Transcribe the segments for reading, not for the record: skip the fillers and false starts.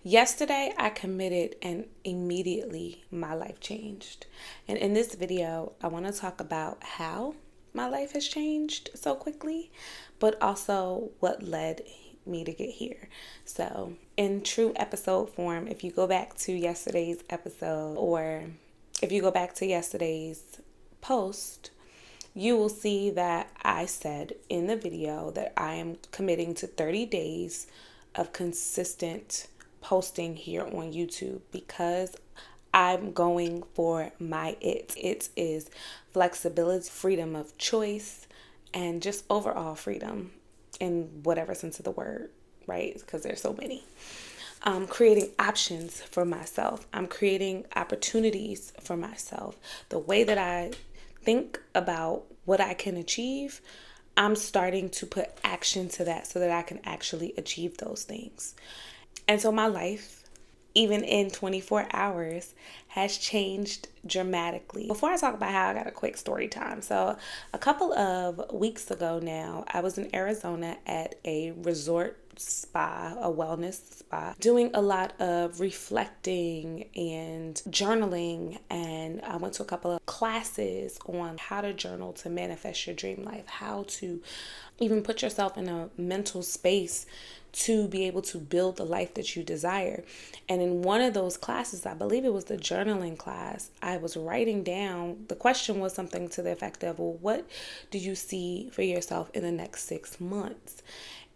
Yesterday, I committed and immediately my life changed. And in this video, I want to talk about how my life has changed so quickly, but also what led me to get here. So, in true episode form, if you go back to yesterday's episode or if you go back to yesterday's post, you will see that I said in the video that I am committing to 30 days of consistent posting here on YouTube because I'm going for my it. It is flexibility, freedom of choice, and just overall freedom in whatever sense of the word, right? Because there's so many. I'm creating options for myself. I'm creating opportunities for myself. The way that I think about what I can achieve, I'm starting to put action to that so that I can actually achieve those things. And so my life, even in 24 hours, has changed dramatically. Before I talk about how I got a quick story time. So a couple of weeks ago now, I was in Arizona at a resort spa, a wellness spa, doing a lot of reflecting and journaling. And I went to a couple of classes on how to journal to manifest your dream life, how to even put yourself in a mental space to be able to build the life that you desire. And in one of those classes, I believe it was the journaling class, I was writing down, the question was something to the effect of, well, what do you see for yourself in the next 6 months?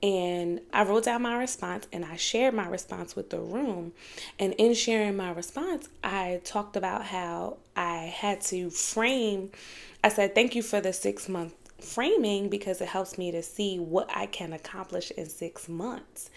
And I wrote down my response and I shared my response with the room. And in sharing my response, I talked about how I had to frame, I said, thank you for the 6 month framing because it helps me to see what I can accomplish in 6 months.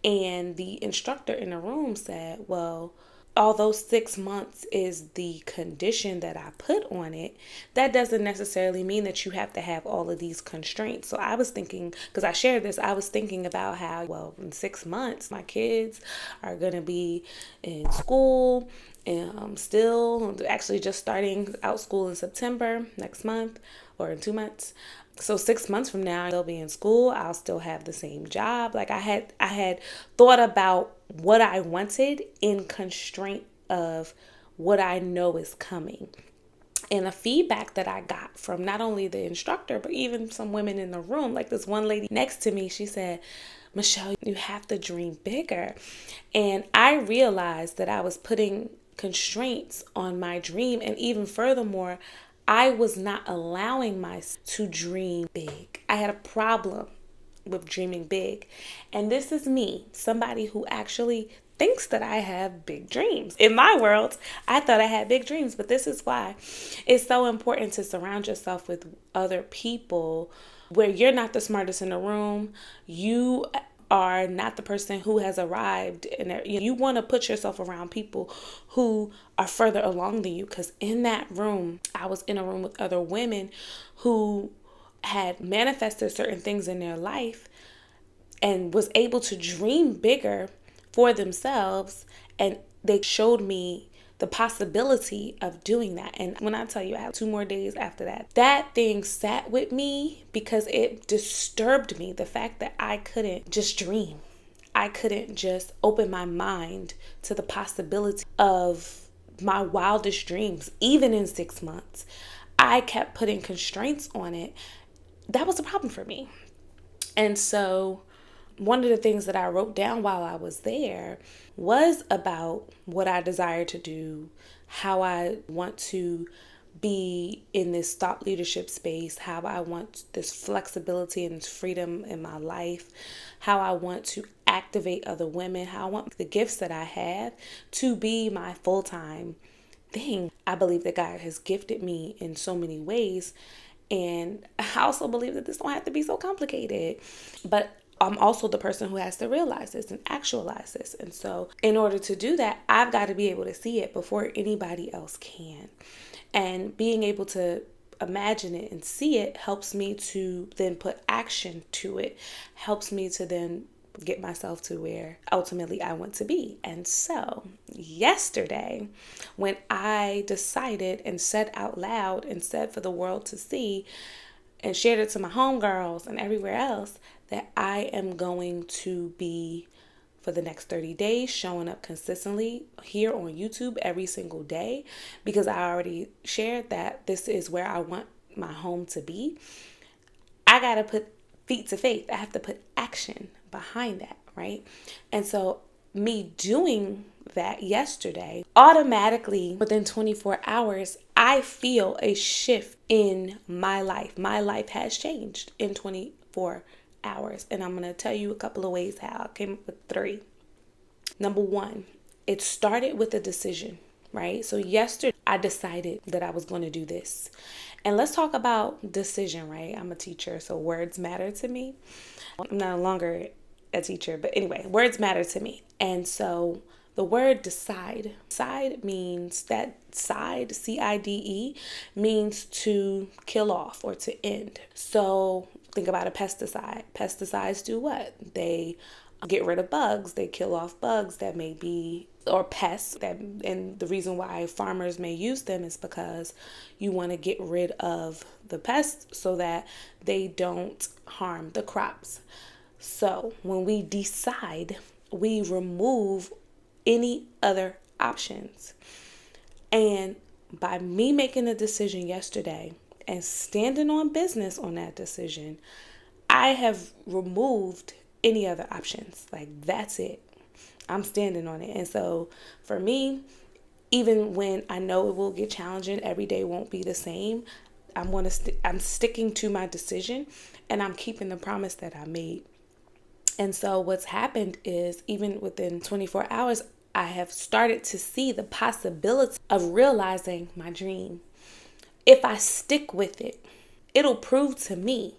And the instructor in the room said, well, although 6 months is the condition that I put on it, that doesn't necessarily mean that you have to have all of these constraints. So I was thinking, because I shared this, I was thinking about how, well, in 6 months, my kids are going to be in school and still actually just starting out school in September next month or in 2 months. So 6 months from now, they'll be in school. I'll still have the same job. Like I had thought about what I wanted in constraint of what I know is coming. And the feedback that I got from not only the instructor, but even some women in the room, like this one lady next to me, she said, Meshele, you have to dream bigger. And I realized that I was putting constraints on my dream. And even furthermore, I was not allowing myself to dream big. I had a problem with dreaming big. And this is me, somebody who actually thinks that I have big dreams. In my world, I thought I had big dreams, but this is why it's so important to surround yourself with other people where you're not the smartest in the room. You are not the person who has arrived, and you want to put yourself around people who are further along than you, because in that room, I was in a room with other women who had manifested certain things in their life and was able to dream bigger for themselves, and they showed me the possibility of doing that. And when I tell you I have 2 more days after that, that thing sat with me because it disturbed me, the fact that I couldn't just dream. I couldn't just open my mind to the possibility of my wildest dreams, even in 6 months. I kept putting constraints on it. That was a problem for me. And so one of the things that I wrote down while I was there was about what I desire to do, how I want to be in this thought leadership space, how I want this flexibility and this freedom in my life, how I want to activate other women, how I want the gifts that I have to be my full-time thing. I believe that God has gifted me in so many ways. And I also believe that this don't have to be so complicated. But I'm also the person who has to realize this and actualize this. And so in order to do that, I've got to be able to see it before anybody else can. And being able to imagine it and see it helps me to then put action to it, helps me to then get myself to where ultimately I want to be. And so yesterday, when I decided and said out loud and said for the world to see and shared it to my homegirls and everywhere else that I am going to be for the next 30 days, showing up consistently here on YouTube every single day, because I already shared that this is where I want my home to be. I got to put feet to faith. I have to put action behind that, right? And so me doing that yesterday, automatically within 24 hours, I feel a shift in my life. My life has changed in 24 hours. And I'm going to tell you a couple of ways how. I came up with 3. Number 1, it started with a decision, right? So yesterday I decided that I was going to do this. And let's talk about decision, right? I'm a teacher, so words matter to me. I'm no longer a teacher, but anyway, words matter to me. And so the word decide means that side, CIDE, means to kill off or to end. So think about a pesticide. Pesticides do what? They get rid of bugs. They kill off bugs that may be, or pests that, and the reason why farmers may use them is because you want to get rid of the pests so that they don't harm the crops. So when we decide, we remove any other options. And by me making a decision yesterday and standing on business on that decision, I have removed any other options. Like, that's it. I'm standing on it. And so for me, even when I know it will get challenging, every day won't be the same, I'm sticking to my decision, and I'm keeping the promise that I made. And so what's happened is, even within 24 hours, I have started to see the possibility of realizing my dream. If I stick with it, it'll prove to me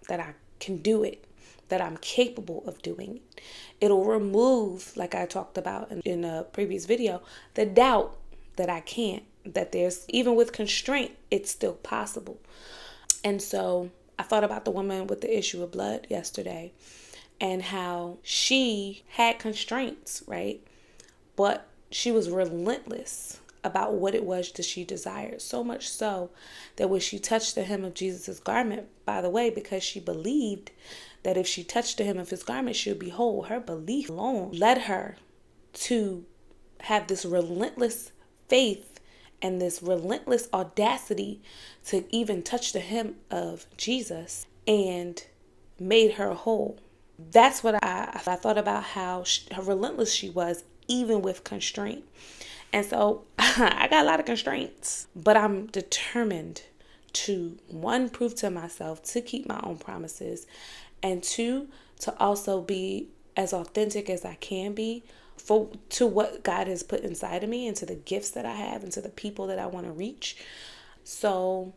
that I can do it, that I'm capable of doing it. It'll remove, like I talked about in a previous video, the doubt that I can't, that there's, even with constraint, it's still possible. And so I thought about the woman with the issue of blood yesterday and how she had constraints, right? But she was relentless about what it was that she desired. So much so that when she touched the hem of Jesus' garment, by the way, because she believed that if she touched the hem of his garment, she would be whole. Her belief alone led her to have this relentless faith and this relentless audacity to even touch the hem of Jesus, and made her whole. That's what I thought about, how relentless she was, even with constraint. And so I got a lot of constraints, but I'm determined to, 1, prove to myself to keep my own promises, and 2, to also be as authentic as I can be to what God has put inside of me, and to the gifts that I have, and to the people that I want to reach. So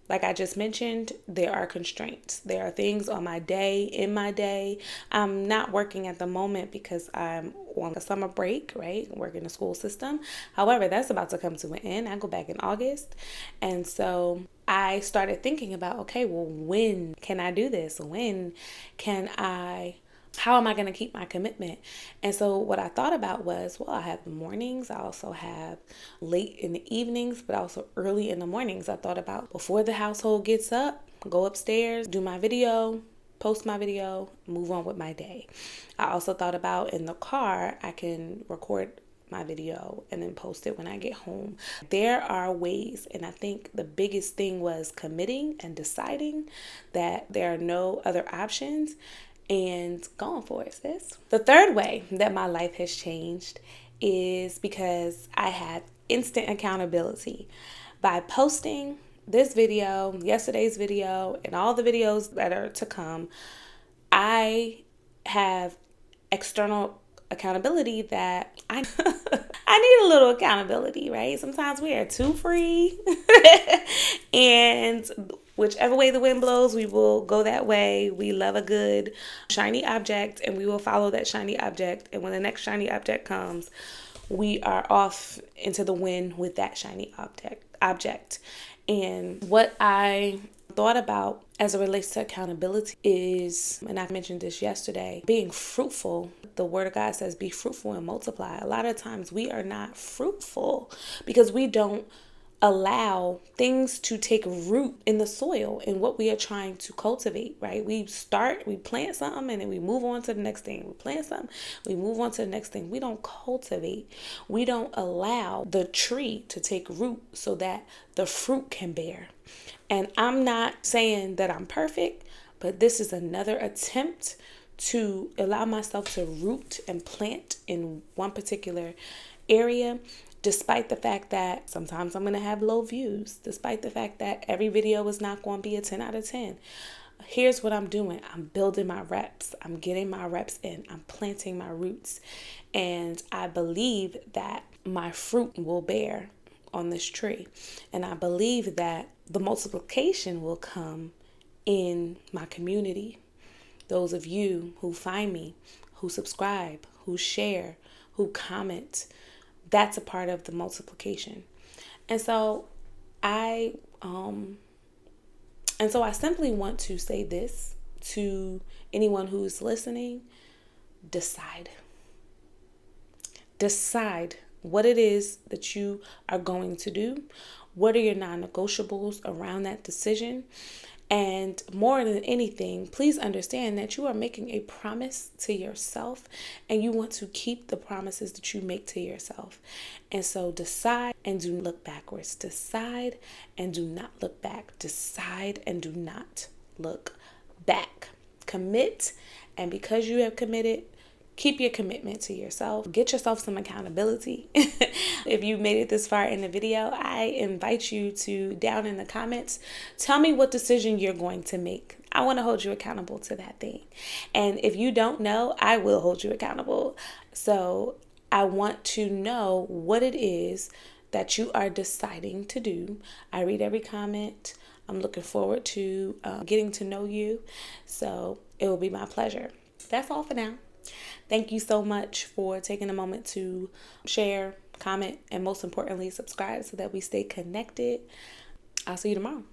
like I just mentioned, there are constraints. There are things on my day, in my day. I'm not working at the moment because I'm on a summer break, right? Working the school system. However, that's about to come to an end. I go back in August. And so I started thinking about, okay, well, when can I do this? How am I going to keep my commitment? And so what I thought about was, well, I have the mornings. I also have late in the evenings, but also early in the mornings. I thought about before the household gets up, go upstairs, do my video, post my video, move on with my day. I also thought about in the car, I can record my video and then post it when I get home. There are ways, and I think the biggest thing was committing and deciding that there are no other options and going for it, sis. The third way that my life has changed is because I have instant accountability. By posting this video, yesterday's video, and all the videos that are to come, I have external accountability that I need a little accountability, right? Sometimes we are too free and whichever way the wind blows, we will go that way. We love a good shiny object, and we will follow that shiny object. And when the next shiny object comes, we are off into the wind with that shiny object. And what I thought about as it relates to accountability is, and I mentioned this yesterday, being fruitful. The word of God says, be fruitful and multiply. A lot of times we are not fruitful because we don't allow things to take root in the soil in what we are trying to cultivate, right? We plant something and then we move on to the next thing. We plant something, we move on to the next thing. We don't cultivate. We don't allow the tree to take root so that the fruit can bear. And I'm not saying that I'm perfect, but this is another attempt to allow myself to root and plant in one particular area, despite the fact that sometimes I'm going to have low views, despite the fact that every video is not going to be a 10 out of 10. Here's what I'm doing. I'm building my reps. I'm getting my reps in. I'm planting my roots. And I believe that my fruit will bear on this tree. And I believe that the multiplication will come in my community. Those of you who find me, who subscribe, who share, who comment, that's a part of the multiplication. And so I simply want to say this to anyone who's listening: decide. Decide what it is that you are going to do. What are your non-negotiables around that decision? And more than anything, please understand that you are making a promise to yourself and you want to keep the promises that you make to yourself. And so decide and do not look backwards. Decide and do not look back. Decide and do not look back. Commit. And because you have committed, keep your commitment to yourself. Get yourself some accountability. If you made it this far in the video, I invite you to, down in the comments, tell me what decision you're going to make. I want to hold you accountable to that thing. And if you don't know, I will hold you accountable. So I want to know what it is that you are deciding to do. I read every comment. I'm looking forward to getting to know you. So it will be my pleasure. That's all for now. Thank you so much for taking a moment to share, comment, and most importantly, subscribe so that we stay connected. I'll see you tomorrow.